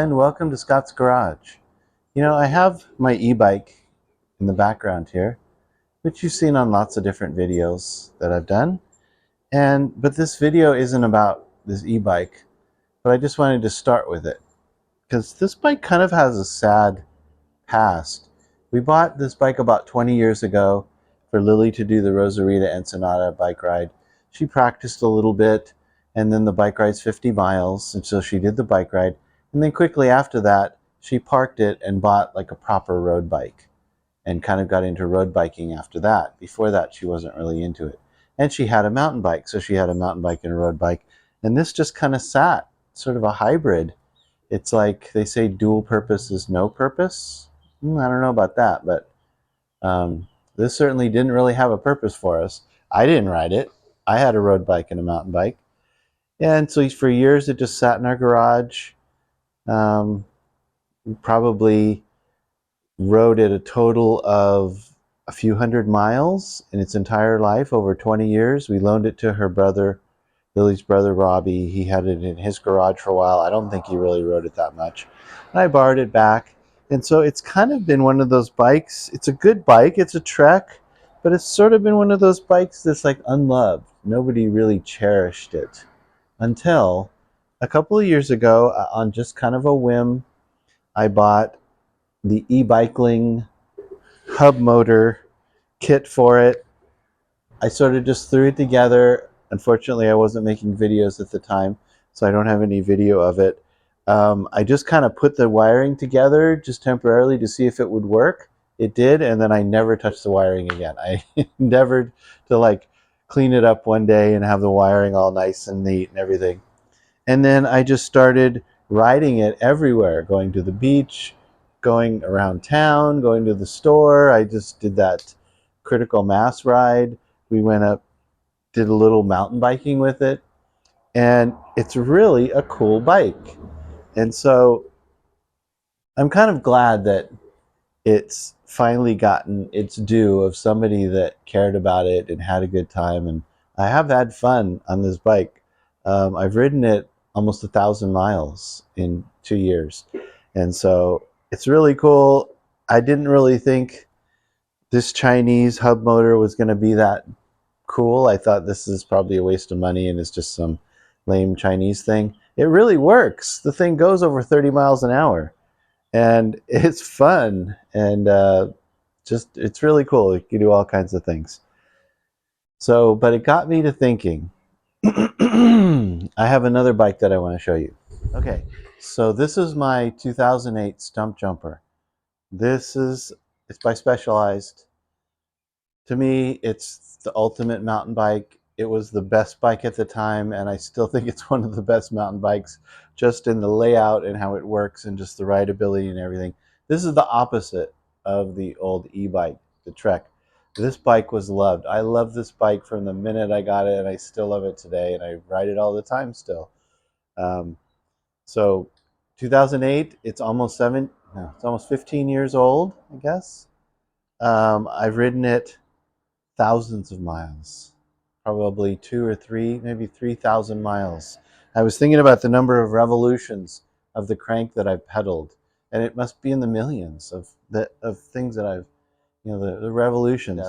and welcome to Scott's Garage. You know, I have my e-bike in the background here, which you've seen on lots of different videos that I've done. But this video isn't about this e-bike, but I just wanted to start with it because this bike kind of has a sad past. We bought this bike about 20 years ago for Lily to do the Rosarita Ensenada bike ride. She practiced a little bit, and then the bike ride's 50 miles, and so she did the bike ride. And then quickly after that, she parked it and bought like a proper road bike and kind of got into road biking after that. Before that, she wasn't really into it. And she had a mountain bike, so she had a mountain bike and a road bike. And this just kind of sat, sort of a hybrid. It's like they say dual purpose is no purpose. I don't know about that, but this certainly didn't really have a purpose for us. I didn't ride it. I had a road bike and a mountain bike. And so for years, it just sat in our garage. We probably rode it a total of a few hundred miles in its entire life, over 20 years. We loaned it to her brother, Lily's brother, Robbie. He had it in his garage for a while. I don't think he really rode it that much. And I borrowed it back. And so it's kind of been one of those bikes. It's a good bike. It's a Trek, but it's sort of been one of those bikes that's like unloved. Nobody really cherished it until a couple of years ago, on just kind of a whim, I bought the e-Bikeling hub motor kit for it. I sort of just threw it together. Unfortunately, I wasn't making videos at the time, so I don't have any video of it. I just kind of put the wiring together just temporarily to see if it would work. It did, and then I never touched the wiring again. I endeavored to like clean it up one day and have the wiring all nice and neat and everything. And then I just started riding it everywhere, going to the beach, going around town, going to the store. I just did that critical mass ride. We went up, did a little mountain biking with it, and it's really a cool bike. And so I'm kind of glad that it's finally gotten its due of somebody that cared about it and had a good time. And I have had fun on this bike. I've ridden it almost 1,000 miles in 2 years. And so it's really cool. I didn't really think this Chinese hub motor was going to be that cool. I thought this is probably a waste of money and it's just some lame Chinese thing. It really works. The thing goes over 30 miles an hour. And it's fun, and it's really cool. You can do all kinds of things. So, but it got me to thinking. I have another bike that I want to show you. Okay, so this is my 2008 Stumpjumper. It's by Specialized. To me, it's the ultimate mountain bike. It was the best bike at the time, and I still think it's one of the best mountain bikes, just in the layout and how it works and just the rideability and everything. This is the opposite of the old e-bike, the Trek. This bike was loved. I love this bike from the minute I got it, and I still love it today, and I ride it all the time still. So 2008, it's almost 15 years old, I guess. I've ridden it thousands of miles, probably 2 or 3, maybe 3,000 miles. I was thinking about the number of revolutions of the crank that I've pedaled, and it must be in the millions of things that I've, the revolutions.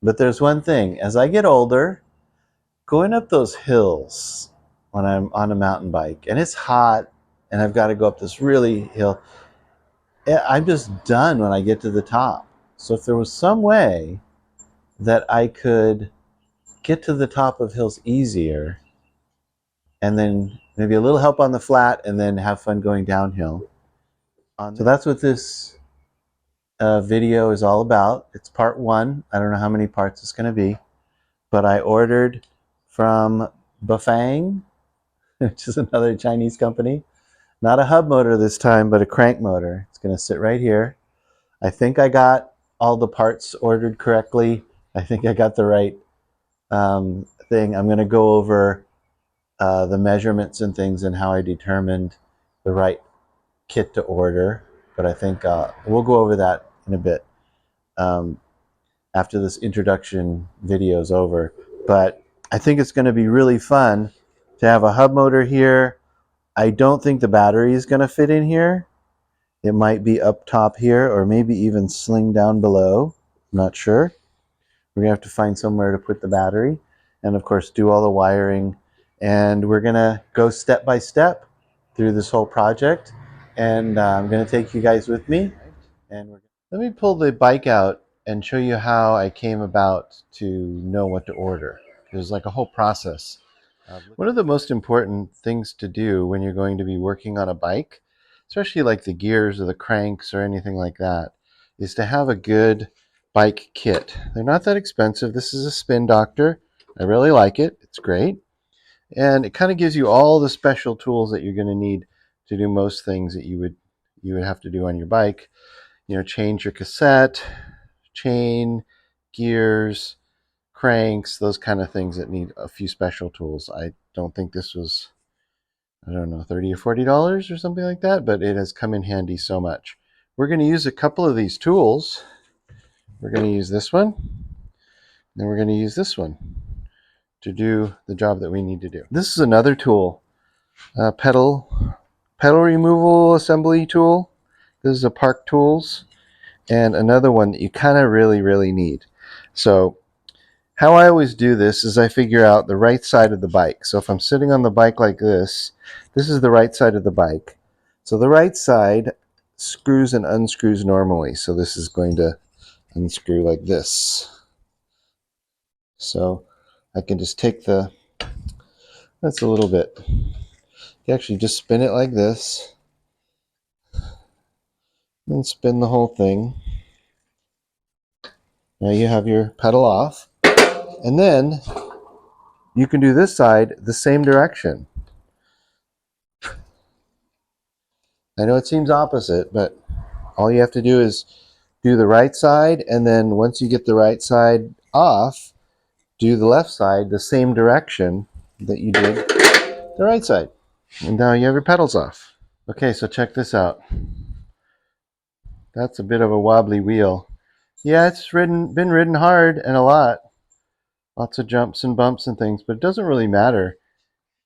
But there's one thing: as I get older, going up those hills when I'm on a mountain bike, and it's hot, and I've got to go up this really hill, I'm just done when I get to the top. So if there was some way that I could get to the top of hills easier, and then maybe a little help on the flat, and then have fun going downhill. So that's what this video is all about. It's part one. I don't know how many parts it's going to be, but I ordered from Bafang, which is another Chinese company. Not a hub motor this time, but a crank motor. It's going to sit right here. I think I got all the parts ordered correctly. I think I got the right thing. I'm going to go over the measurements and things and how I determined the right kit to order. But I think we'll go over that in a bit after this introduction video is over. But I think it's going to be really fun to have a hub motor here, I don't think the battery is going to fit in here. It might be up top here or maybe even sling down below. I'm not sure. We're going to have to find somewhere to put the battery and, of course, do all the wiring. And we're going to go step by step through this whole project. And I'm going to take you guys with me. And let me pull the bike out and show you how I came about to know what to order. There's like a whole process. One of the most important things to do when you're going to be working on a bike, especially like the gears or the cranks or anything like that, is to have a good bike kit. They're not that expensive. This is a Spin Doctor. I really like it. It's great. And it kind of gives you all the special tools that you're going to need to do most things that you would have to do on your bike. You know, change your cassette, chain, gears, cranks, those kind of things that need a few special tools. I don't think this was, I don't know, $30 or $40 or something like that, but it has come in handy so much. We're going to use a couple of these tools. We're going to use this one, and we're going to use this one to do the job that we need to do. This is another tool, pedal removal assembly tool. This is a Park Tools, and another one that you kind of really need. So how I always do this is I figure out the right side of the bike. So if I'm sitting on the bike like this is the right side of the bike. So the right side screws and unscrews normally. So this is going to unscrew like this. So I can just take that's a little bit. You actually just spin it like this. And spin the whole thing. Now you have your pedal off. And then you can do this side the same direction. I know it seems opposite, but all you have to do is do the right side, and then once you get the right side off, do the left side the same direction that you did the right side. And now you have your pedals off. Okay, so check this out. That's a bit of a wobbly wheel. Yeah, it's been ridden hard and a lot. Lots of jumps and bumps and things, but it doesn't really matter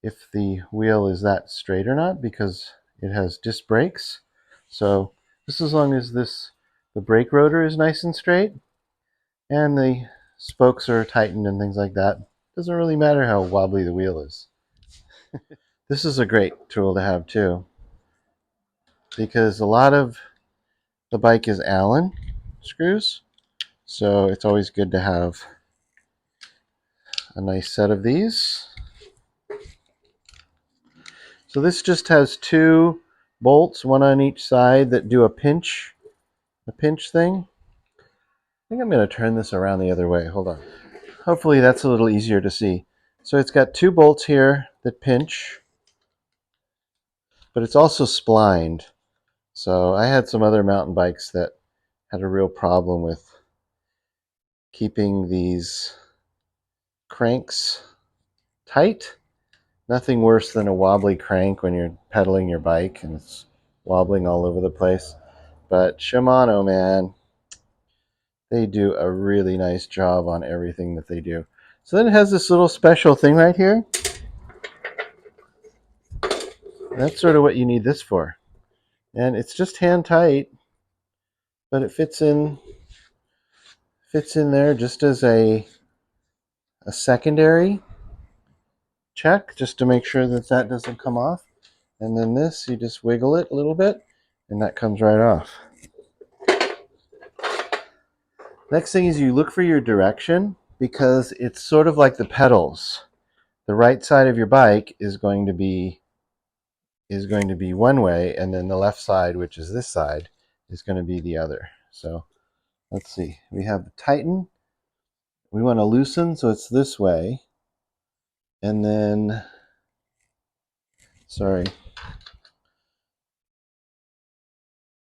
if the wheel is that straight or not because it has disc brakes. So just as long as the brake rotor is nice and straight and the spokes are tightened and things like that, it doesn't really matter how wobbly the wheel is. This is a great tool to have too because a lot of the bike is Allen screws, so it's always good to have a nice set of these. So this just has two bolts, one on each side, that do a pinch thing. I think I'm going to turn this around the other way. Hold on. Hopefully that's a little easier to see. So it's got two bolts here that pinch, but it's also splined. So I had some other mountain bikes that had a real problem with keeping these cranks tight. Nothing worse than a wobbly crank when you're pedaling your bike and it's wobbling all over the place. But Shimano, man, they do a really nice job on everything that they do. So then it has this little special thing right here. That's sort of what you need this for. And it's just hand tight, but it fits in there just as a secondary check, just to make sure that that doesn't come off. And then this, you just wiggle it a little bit, and that comes right off. Next thing is you look for your direction, because it's sort of like the pedals. The right side of your bike is going to be one way, and then the left side, which is this side, is going to be the other. So let's see. We have the tighten. We want to loosen, so it's this way. And then, sorry.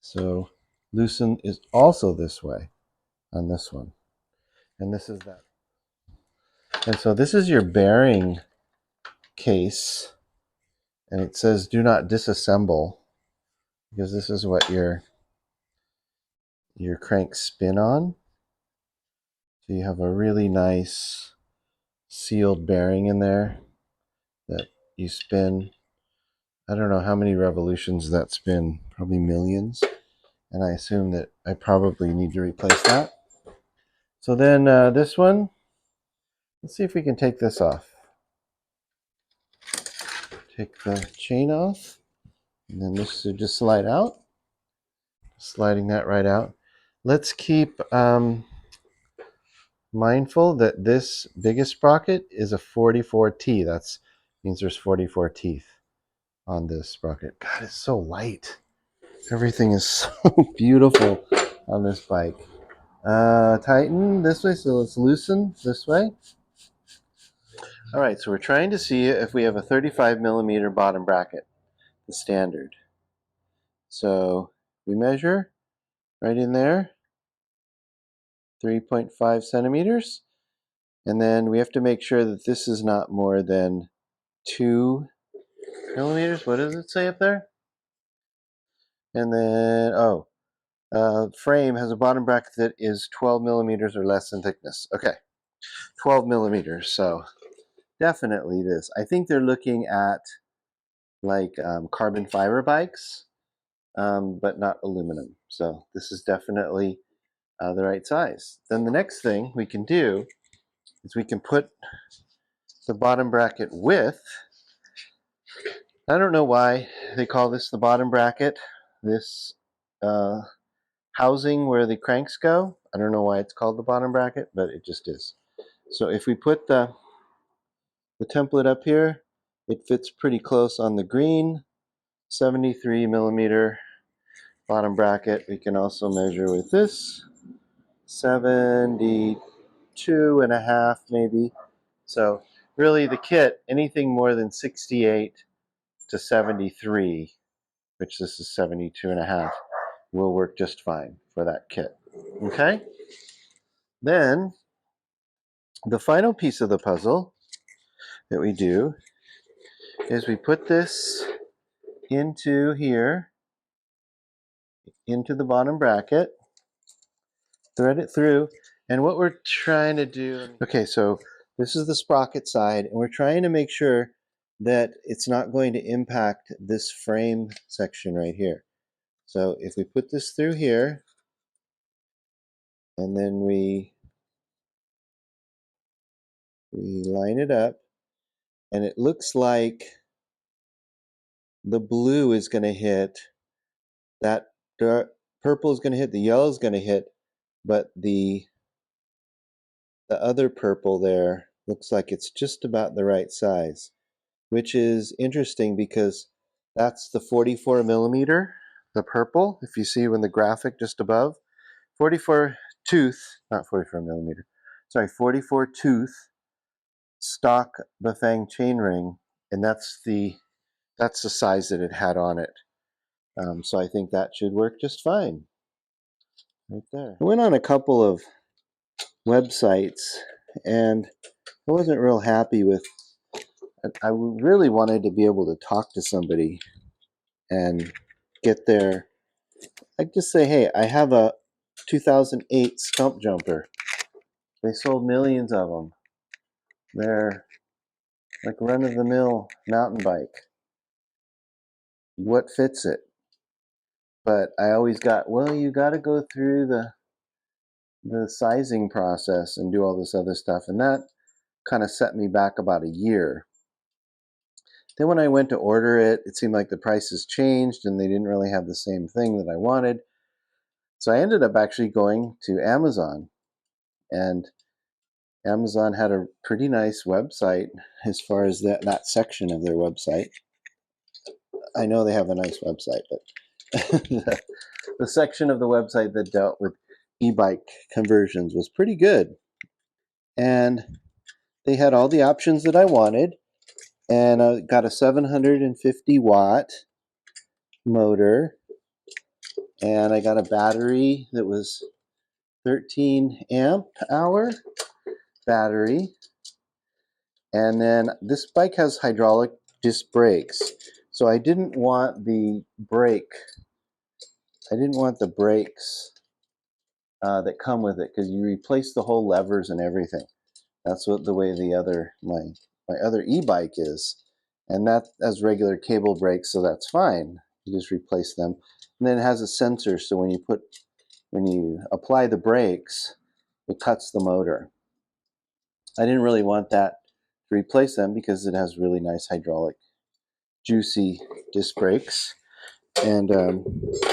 So loosen is also this way on this one. And this is that. And so this is your bearing case. And it says do not disassemble, because this is what your cranks spin on. So you have a really nice sealed bearing in there that you spin I don't know how many revolutions that's been, probably millions. And I assume that I probably need to replace that. So then this one, let's see if we can take this off. Take the chain off, and then this should just slide out. Sliding that right out. Let's keep mindful that this biggest sprocket is a 44T. That means there's 44 teeth on this sprocket. God, it's so light. Everything is so beautiful on this bike. Tighten this way, so let's loosen this way. All right, so we're trying to see if we have a 35 millimeter bottom bracket, the standard. So we measure right in there, 3.5 centimeters. And then we have to make sure that this is not more than 2 millimeters. What does it say up there? And then, frame has a bottom bracket that is 12 millimeters or less in thickness. Okay, 12 millimeters. So definitely this. I think they're looking at like carbon fiber bikes, but not aluminum. So this is definitely the right size. Then the next thing we can do is we can put the bottom bracket width. I don't know why they call this the bottom bracket. This housing where the cranks go, I don't know why it's called the bottom bracket, but it just is. So if we put the template up here, it fits pretty close on the green, 73 millimeter bottom bracket. We can also measure with this, 72 and a half maybe. So really the kit, anything more than 68 to 73, which this is 72 and a half, will work just fine for that kit. Okay? Then the final piece of the puzzle that we do is we put this into here, into the bottom bracket, thread it through, and what we're trying to do, okay, so this is the sprocket side, and we're trying to make sure that it's not going to impact this frame section right here. So if we put this through here, and then we line it up, and it looks like the blue is going to hit, that purple is going to hit, the yellow is going to hit, but the other purple there looks like it's just about the right size, which is interesting because that's the 44 millimeter, the purple, if you see when the graphic just above, 44 tooth, not 44 millimeter, sorry, 44 tooth stock Bafang chainring, and that's the size that it had on it. So I think that should work just fine. Right there. I went on a couple of websites and I wasn't real happy with. I really wanted to be able to talk to somebody and get their. I just say, hey, I have a 2008 Stumpjumper. They sold millions of them. They're like run-of-the-mill mountain bike. What fits it? But I always got, well, you got to go through the sizing process and do all this other stuff, and that kind of set me back about a year. Then when I went to order it, it seemed like the prices changed and they didn't really have the same thing that I wanted. So I ended up actually going to Amazon, and Amazon had a pretty nice website as far as that section of their website. I know they have a nice website, but the section of the website that dealt with e-bike conversions was pretty good. And they had all the options that I wanted, and I got a 750 watt motor, and I got a battery that was 13 amp hour battery. And then this bike has hydraulic disc brakes, so I didn't want the brakes that come with it, because you replace the whole levers and everything. That's what the way my other e-bike is. and that has regular cable brakes, so that's fine. You just replace them. And then it has a sensor, so when you apply the brakes, it cuts the motor. I didn't really want that to replace them because it has really nice hydraulic, juicy disc brakes. And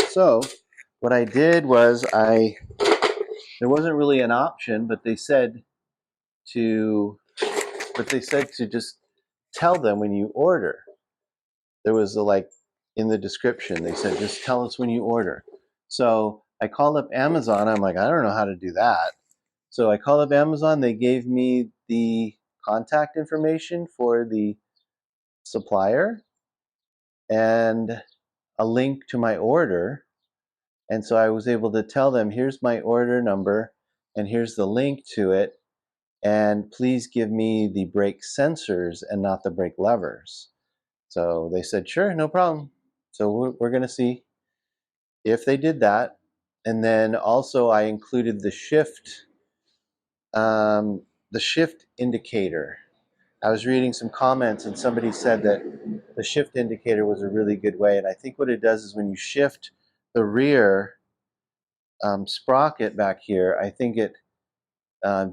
so what I did was there wasn't really an option, but they said to just tell them when you order. There was in the description, they said, just tell us when you order. So I called up Amazon. I'm like, I don't know how to do that. So I called up Amazon. They gave me the contact information for the supplier and a link to my order. And so I was able to tell them, here's my order number and here's the link to it. And please give me the brake sensors and not the brake levers. So they said, sure, no problem. So we're going to see if they did that. And then also I included the shift indicator. I was reading some comments and somebody said that the shift indicator was a really good way. And I think what it does is when you shift the rear sprocket back here, I think it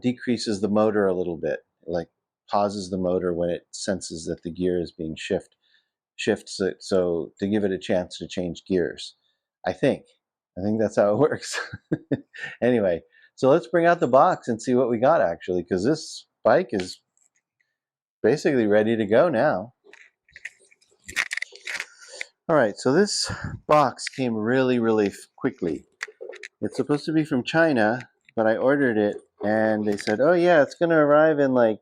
decreases the motor a little bit, like pauses the motor when it senses that the gear is being shifts it, so to give it a chance to change gears. I think that's how it works. Anyway, so let's bring out the box and see what we got actually, because this bike is basically ready to go now. All right, so this box came really quickly. It's supposed to be from China, but I ordered it and they said, oh yeah, it's gonna arrive in like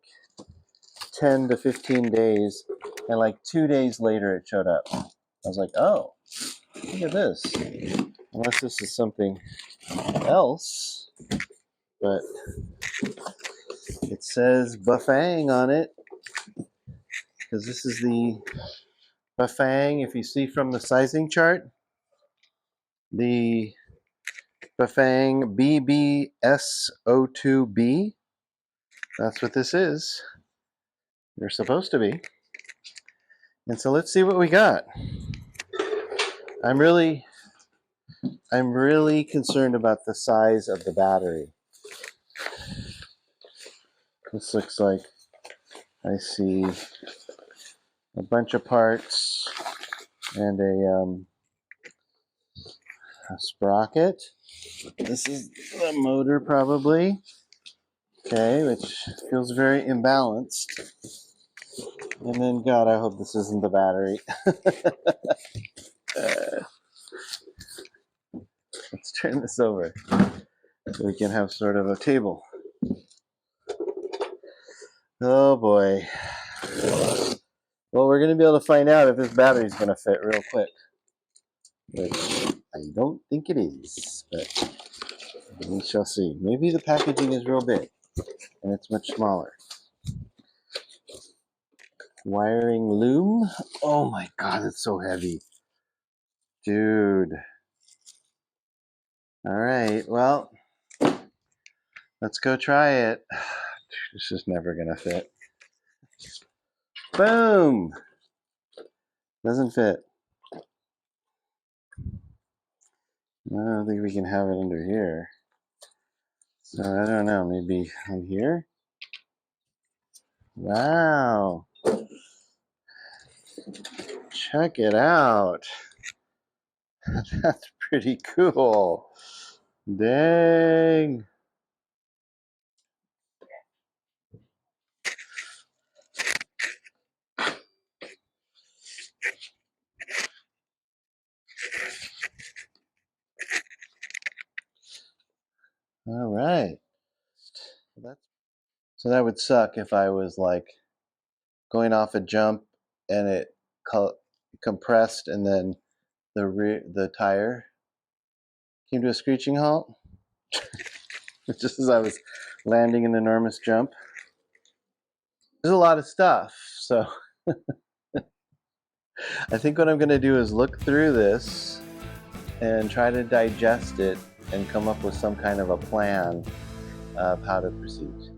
10 to 15 days, and like 2 days later it showed up. I was like, oh, look at this. Unless this is something else, but it says Bafang on it, because this is the Bafang. If you see from the sizing chart, the Bafang BBS02B, that's what this is. They're supposed to be. And so let's see what we got. I'm really concerned about the size of the battery. This looks like I see a bunch of parts and a sprocket. This is the motor probably. Okay, which feels very imbalanced. And then, God, I hope this isn't the battery. Let's turn this over so we can have sort of a table. Oh boy. Well, we're going to be able to find out if this battery's going to fit real quick. Which I don't think it is, but we shall see. Maybe the packaging is real big and it's much smaller. Wiring loom. Oh my God, it's so heavy. Dude. All right, well, let's go try it. This is never gonna fit. Boom! Doesn't fit. I don't think we can have it under here. So I don't know, maybe on here? Wow! Check it out. That's pretty cool. Dang. All right. So that would suck if I was like going off a jump and it compressed and then the tire came to a screeching halt just as I was landing an enormous jump. There's a lot of stuff, so I think what I'm going to do is look through this and try to digest it and come up with some kind of a plan of how to proceed.